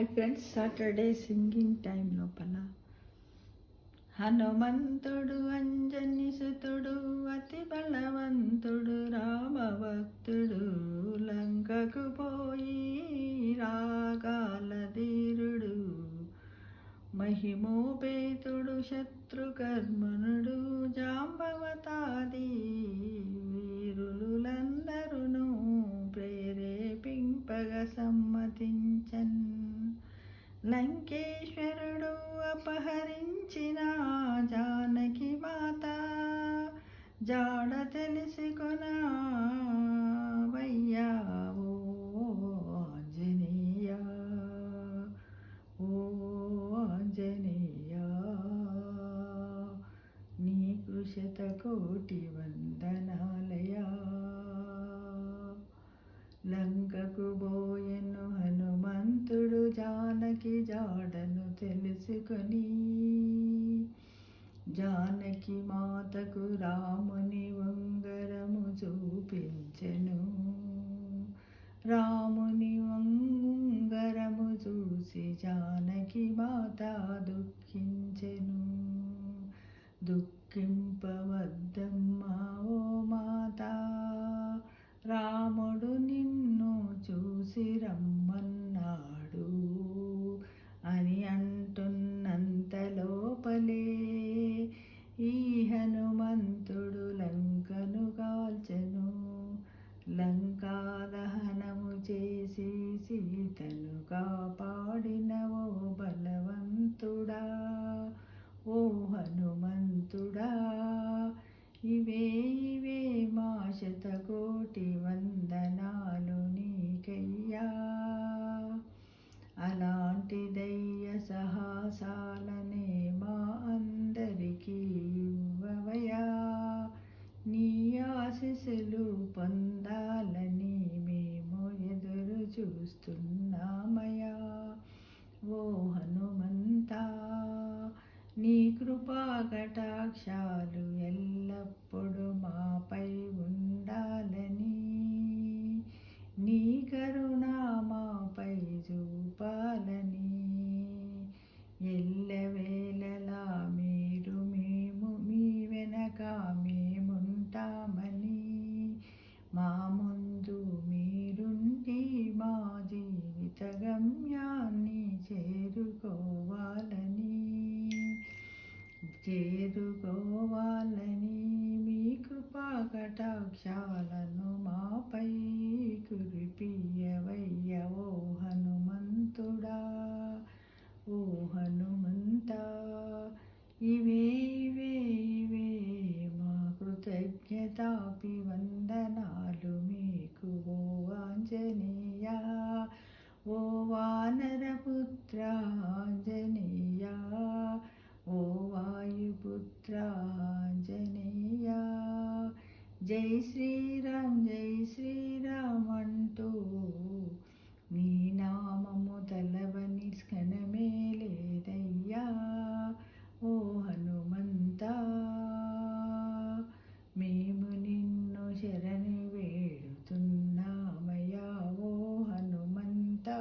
Hi friends, Saturday singing time లోపల హనుమంతుడు అంజని సుతుడు అతి బలవంతుడు రామభక్తుడు లంకకు పోయి రాగాల ధీరుడు మహిమోపేతుడు శత్రుకర్మనుడు జాంబవతాది వీరులందరును ప్రేరేపింపగ సమ్మతించన్ లంకేశ్వరుడు అపహరించిన జానకి మాత జాడ తెలుసుకొన వయ్యా ఓ ఆంజనేయ, ఓ ఆంజనేయ, నీకు శతకోటి వందనాలయా. లంకకు బోయెను హనుమంతుడు జానకి జాడను తెలుసుకొని, జానకి మాతకు రాముని ఉంగరము చూపించెను. రాముని ఉంగరము చూసి జానకి మాత దుఃఖించెను. దుఃఖింపవద్దమ్మా ఓ మాత, రాముడు నిన్ను చూసి రమ్మన్నాడు అని అంటున్నంత లోపలే ఈ హనుమంతుడు లంకను కాల్చెను. లంకా దహనము చేసి సీతను కాపాడిన ఓ బలవంతుడా, ఓ హనుమంతుడా, ఇవే ఇవే మా శతకోటి వందనాలు నీకయ్యా. అలాంటి దయ్య సాహసాలనే మా అందరికీ ఇవ్వవయ్యా. నీ ఆశీస్సులు పొందాలని మేము ఎదురు చూస్తున్నామయ్యా. ఓ హనుమంతా, నీ కృపా కటాక్షాలు ఎల్లప్పుడూ మాపై ఉండాలని, నీ కరుణ మాపై చూపాలని, ఎల్లవేళలా మీరు మేము మీ వెనక మేముంటామని, మా ముందు మీరుండి మా జీవిత గమ్యాన్ని చేరుకోవాలని మీ కృపా కటాక్షాలను మాపై కురిపియవయ్య. ఓ హనుమంతుడా, ఓ హనుమంతా, ఇవే ఇవే ఇవే మా కృతజ్ఞతాపి వందనాలు మీకు ఓ ఆంజనేయ, ఓ వానరపుత్ర ఆంజనేయ, ఓ వాయుపుత్ర ఆంజనేయ. జై శ్రీరామ్, జై శ్రీరామ్ అంటూ నీ నామము తలవని క్షణమే లేదయ్యా. ఓ హనుమంతా, మేము నిన్ను శరణి వేడుతున్నామయ్యా. ఓ హనుమంతా,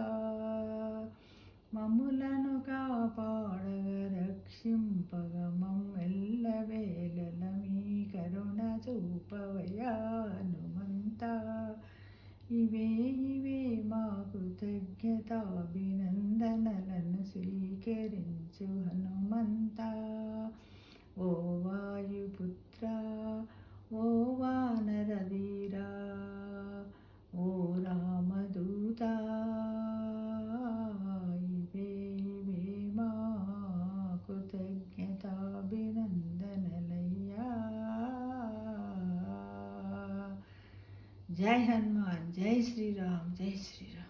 మమ్ములను కాపాడగ రక్షింపగ మమ్మెల్లవేళల మీ కరుణ చూపవయ్యా. హనుమంతా, ఇవే ఇవే మా కృతజ్ఞతాభినందనలను స్వీకరించు హనుమంతా. ఓ వాయుపుత్ర, ఓ వానరధీరా, ఓ రామదూత, ఇవే ఇవే మా కృతజ్ఞతాభినందనలయ్యా. జై హనుమాన్, జై శ్రీరామ్, జై శ్రీరామ్.